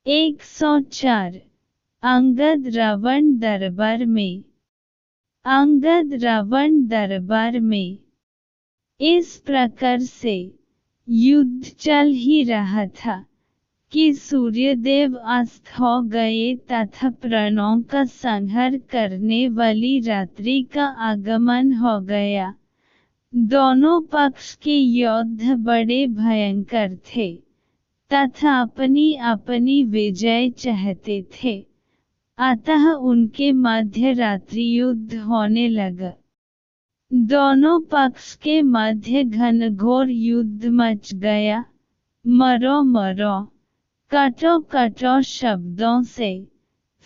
104 अंगद रावण दरबार में। अंगद रावण दरबार में इस प्रकार से युद्ध चल ही रहा था कि सूर्यदेव अस्त हो गए तथा प्राणों का संहार करने वाली रात्रि का आगमन हो गया। दोनों पक्ष के योद्धा बड़े भयंकर थे तथा अपनी अपनी विजय चाहते थे, अतः उनके मध्य रात्रि युद्ध होने लगा। दोनों पक्ष के मध्य घनघोर युद्ध मच गया। मरो मरो, कटो कटो शब्दों से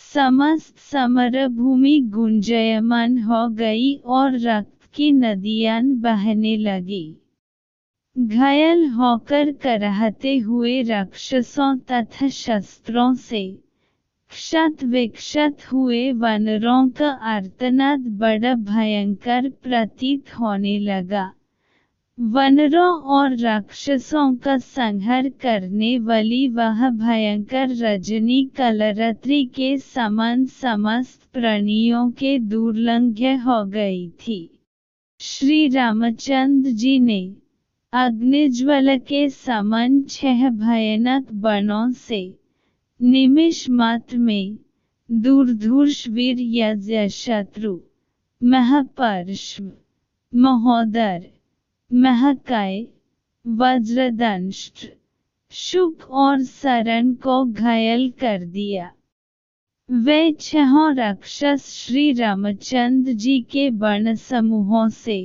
समस्त समरभूमि गुंजयमान हो गई और रक्त की नदियां बहने लगी। घायल होकर कराहते हुए राक्षसों तथा शस्त्रों से क्षत विक्षत हुए वानरों का आर्तनाद बड़ा भयंकर प्रतीत होने लगा। वानरों और राक्षसों का संहार करने वाली वह भयंकर रजनी कलरात्रि के समान समस्त प्राणियों के दुर्लंघ्य हो गई थी। श्री रामचंद्र जी ने अग्निज्वाला के समान 6 भयानक बाणों से निमिष मात्र में दूरधूष वीर यजशत्रु, महापार्श्व, महोदर, महाकाय, वज्रदंष्ट, शुक और सरण को घायल कर दिया। वे 6 राक्षस श्री रामचंद्र जी के बाण समूहों से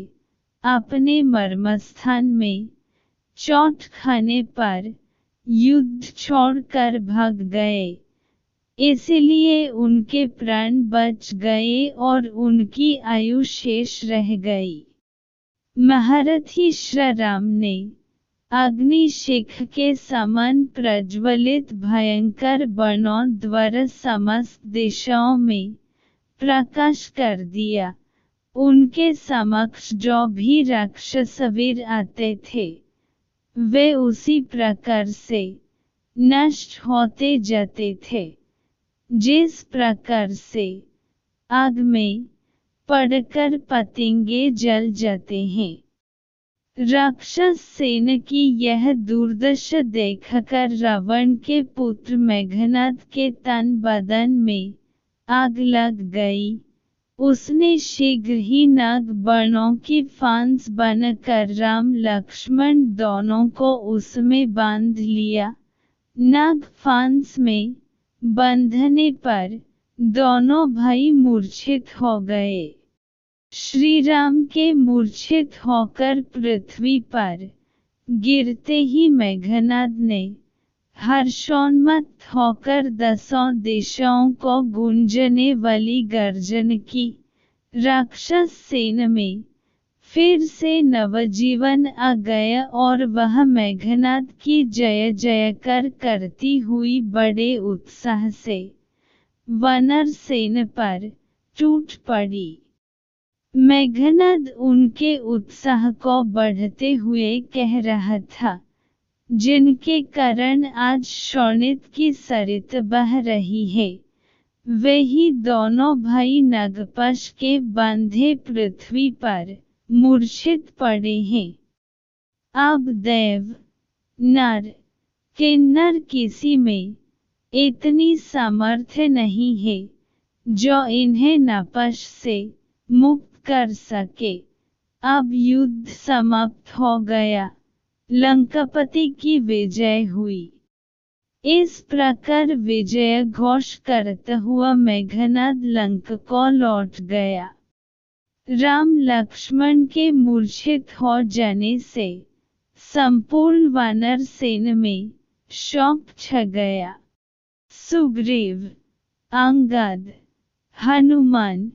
अपने मर्मस्थान में चोट खाने पर युद्ध छोड़कर भाग गए, इसलिए उनके प्राण बच गए और उनकी आयु शेष रह गई। महारथी श्री राम ने अग्निशिख के समान प्रज्वलित भयंकर बाणों द्वारा समस्त दिशाओं में प्रकाश कर दिया। उनके समक्ष जो भी राक्षस वीर आते थे वे उसी प्रकार से नष्ट होते जाते थे, जिस प्रकार से आग में पड़कर पतंगे जल जाते हैं। राक्षस सेना की यह दुर्दशा देखकर रावण के पुत्र मेघनाद के तन बदन में आग लग गई। उसने शीघ्र ही नाग बाणों की फांस बनाकर राम लक्ष्मण दोनों को उसमें बांध लिया। नाग फांस में बंधने पर दोनों भाई मूर्छित हो गए। श्री राम के मूर्छित होकर पृथ्वी पर गिरते ही मेघनाद ने हर्षोन्मत्त होकर 10 दिशाओं को गूंजने वाली गर्जन की। राक्षस सेना में फिर से नवजीवन आ गया और वह मेघनाद की जय जयकार करती हुई बड़े उत्साह से वानर सेना पर टूट पड़ी। मेघनाद उनके उत्साह को बढ़ते हुए कह रहा था, जिनके कारण आज शोणित की सरिता बह रही है, वे ही दोनों भाई नागपाश के बांधे पृथ्वी पर मूर्छित पड़े हैं। अब देव, नर, किन्नर किसी में इतनी सामर्थ्य नहीं है जो इन्हें नापाश से मुक्त कर सके। अब युद्ध समाप्त हो गया, लंकापति की विजय हुई। इस प्रकार विजय घोष करता हुआ मेघनाद लंका को लौट गया। राम लक्ष्मण के मूर्छित हो जाने से संपूर्ण वानर सेना में शोक छा गया। सुग्रीव, अंगद, हनुमान,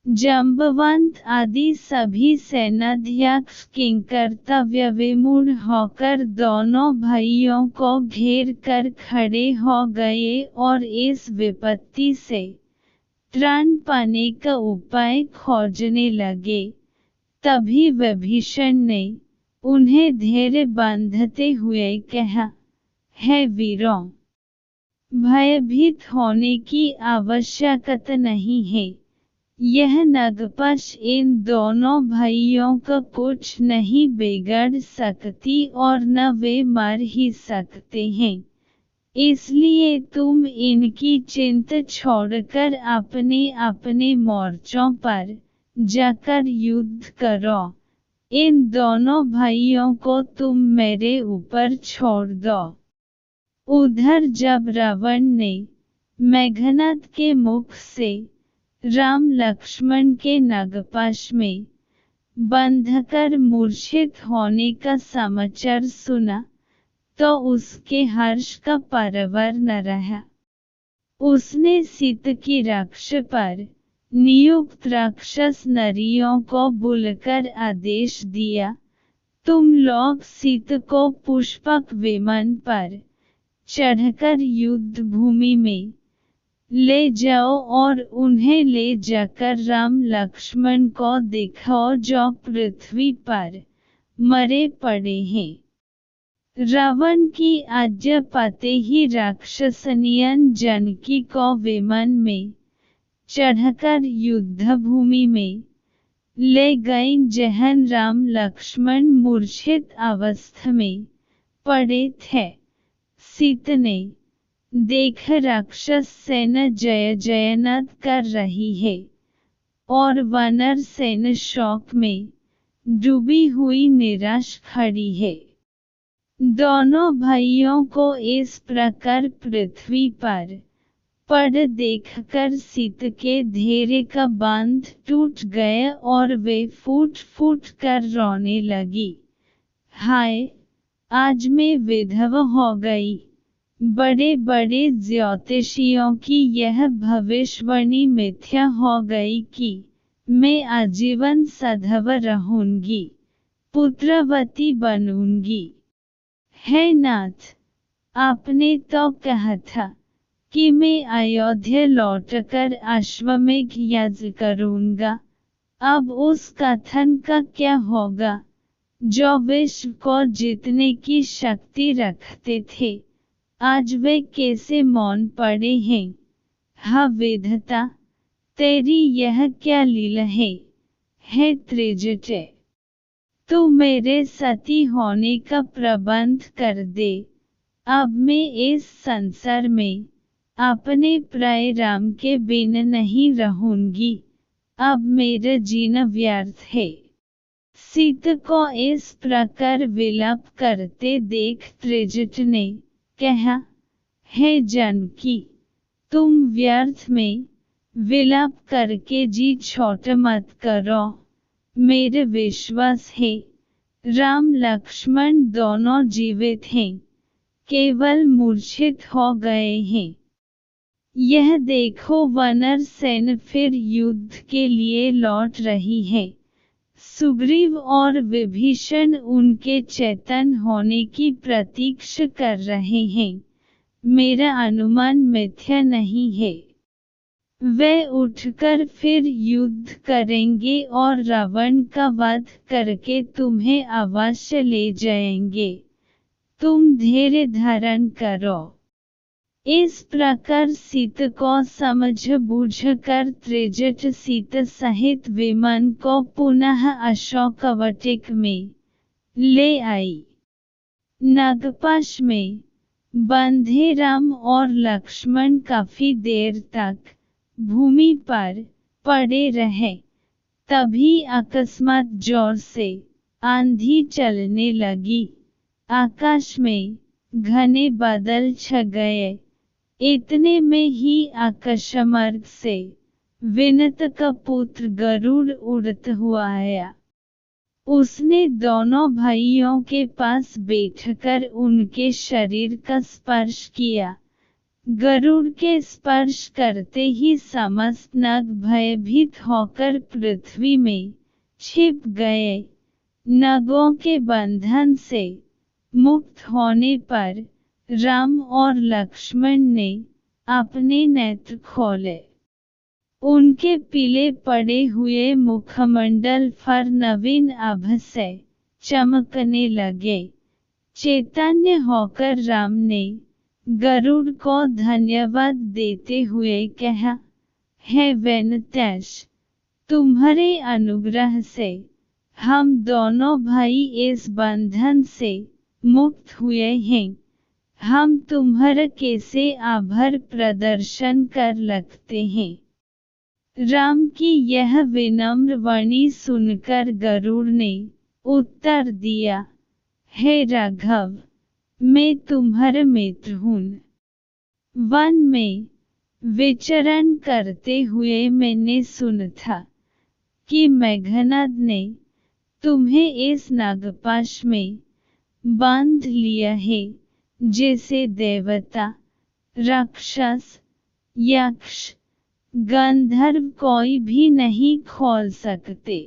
जांबवंत आदि सभी सेनाध्यक्ष किंकर्तव्य विमूढ़ होकर दोनों भाइयों को घेर कर खड़े हो गए और इस विपत्ति से त्राण पाने का उपाय खोजने लगे। तभी विभीषण ने उन्हें धैर्य बांधते हुए कहा, हे वीरों, भयभीत होने की आवश्यकता नहीं है। यह नगपश इन दोनों भाइयों का कुछ नहीं बिगड़ सकती और न वे मर ही सकते हैं। इसलिए तुम इनकी चिंता छोड़कर अपने अपने मोर्चों पर जाकर युद्ध करो। इन दोनों भाइयों को तुम मेरे ऊपर छोड़ दो। उधर जब रावण ने मेघनाद के मुख से राम लक्ष्मण के नगपाश में बंधकर मूर्छित होने का समाचार सुना तो उसके हर्ष का पारावार न रहा। उसने सीता की रक्षा पर नियुक्त राक्षस नरियों को बुलाकर आदेश दिया, तुम लोग सीता को पुष्पक विमान पर चढ़कर युद्ध भूमि में ले जाओ और उन्हें ले जाकर राम लक्ष्मण को दिखाओ जो पृथ्वी पर मरे पड़े हैं। रावण की आज्ञा पाते ही राक्षसनियन जानकी को विमान में चढ़कर युद्धभूमि में ले गए जहन राम लक्ष्मण मूर्छित अवस्था में पड़े थे। सीता ने देखा राक्षस सेना जय जयनाद कर रही है और वानर सेना शोक में डूबी हुई निराश खड़ी है। दोनों भाइयों को इस प्रकार पृथ्वी पर पड़ देखकर सीता के धैर्य का बांध टूट गया और वे फूट फूट कर रोने लगी। हाय, आज मैं विधवा हो गई। बड़े बड़े ज्योतिषियों की यह भविष्यवाणी मिथ्या हो गई कि मैं आजीवन सधवा रहूंगी, पुत्रवती बनूंगी। हे नाथ, आपने तो कहा था कि मैं अयोध्या लौटकर अश्वमेध यज्ञ करूंगा। अब उस कथन का क्या होगा जो विश्व को जीतने की शक्ति रखते थे? आज वे कैसे मौन पड़े हैं? हा विधाता, तेरी यह क्या लीला है? हे त्रिजटे, तू मेरे सती होने का प्रबंध कर दे। अब मैं इस संसार में अपने प्राय राम के बिना नहीं रहूंगी। अब मेरा जीना व्यर्थ है। सीता को इस प्रकार विलाप करते देख त्रिजट ने कहा, हे जानकी, तुम व्यर्थ में विलाप करके जी छोटा मत करो। मेरा विश्वास है राम लक्ष्मण दोनों जीवित हैं, केवल मूर्छित हो गए हैं। यह देखो वानर सेना फिर युद्ध के लिए लौट रही है। सुग्रीव और विभीषण उनके चेतन होने की प्रतीक्षा कर रहे हैं। मेरा अनुमान मिथ्या नहीं है। वे उठकर फिर युद्ध करेंगे और रावण का वध करके तुम्हें अवश्य ले जाएंगे। तुम धैर्य धारण करो। इस प्रकार सीता को समझ बूझकर त्रिजट सीता सहित विमान को पुनः अशोकवटिक में ले आई। नागपाश में बंधे राम और लक्ष्मण काफी देर तक भूमि पर पड़े रहे। तभी अकस्मात जोर से आंधी चलने लगी। आकाश में घने बादल छा गए। इतने में ही आकाशमार्ग से विनत का पुत्र गरुड़ उड़ता हुआ आया। उसने दोनों भाइयों के पास बैठकर उनके शरीर का स्पर्श किया। गरुड़ के स्पर्श करते ही समस्त नाग भयभीत होकर पृथ्वी में छिप गए। नागों के बंधन से मुक्त होने पर राम और लक्ष्मण ने अपने नेत्र खोले। उनके पीले पड़े हुए मुखमंडल पर नवीन आभा से चमकने लगे। चैतन्य होकर राम ने गरुड़ को धन्यवाद देते हुए कहा, हे वेंकटेश, तुम्हारे अनुग्रह से हम दोनों भाई इस बंधन से मुक्त हुए हैं। हम तुम्हारा कैसे आभार प्रदर्शन कर लगते हैं। राम की यह विनम्र वाणी सुनकर गरुड़ ने उत्तर दिया, हे राघव, मैं तुम्हारा मित्र हूँ। वन में विचरण करते हुए मैंने सुना था कि मेघनाद ने तुम्हें इस नागपाश में बांध लिया है, जैसे देवता, राक्षस, यक्ष, गंधर्व कोई भी नहीं खोल सकते।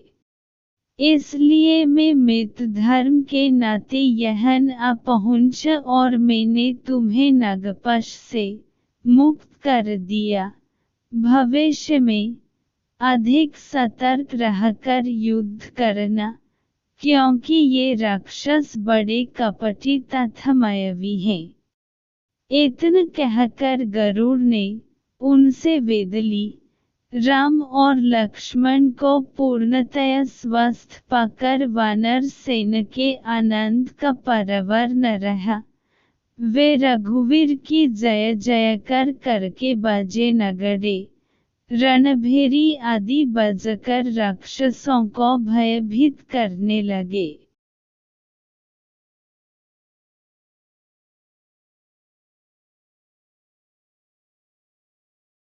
इसलिए मैं मित्र धर्म के नाते यहाँ आ पहुँचा और मैंने तुम्हें नागपाश से मुक्त कर दिया। भविष्य में अधिक सतर्क रहकर युद्ध करना, क्योंकि ये राक्षस बड़े कपटी तथा मायावी हैं। इतना कहकर गरुड़ ने उनसे विदा ली। राम और लक्ष्मण को पूर्णतया स्वस्थ पाकर वानर सेना के आनंद का पारावार न रहा। वे रघुवीर की जय जयकार करके बाजे नगाड़े, रणभेरी आदि बजाकर राक्षसों को भयभीत करने लगे।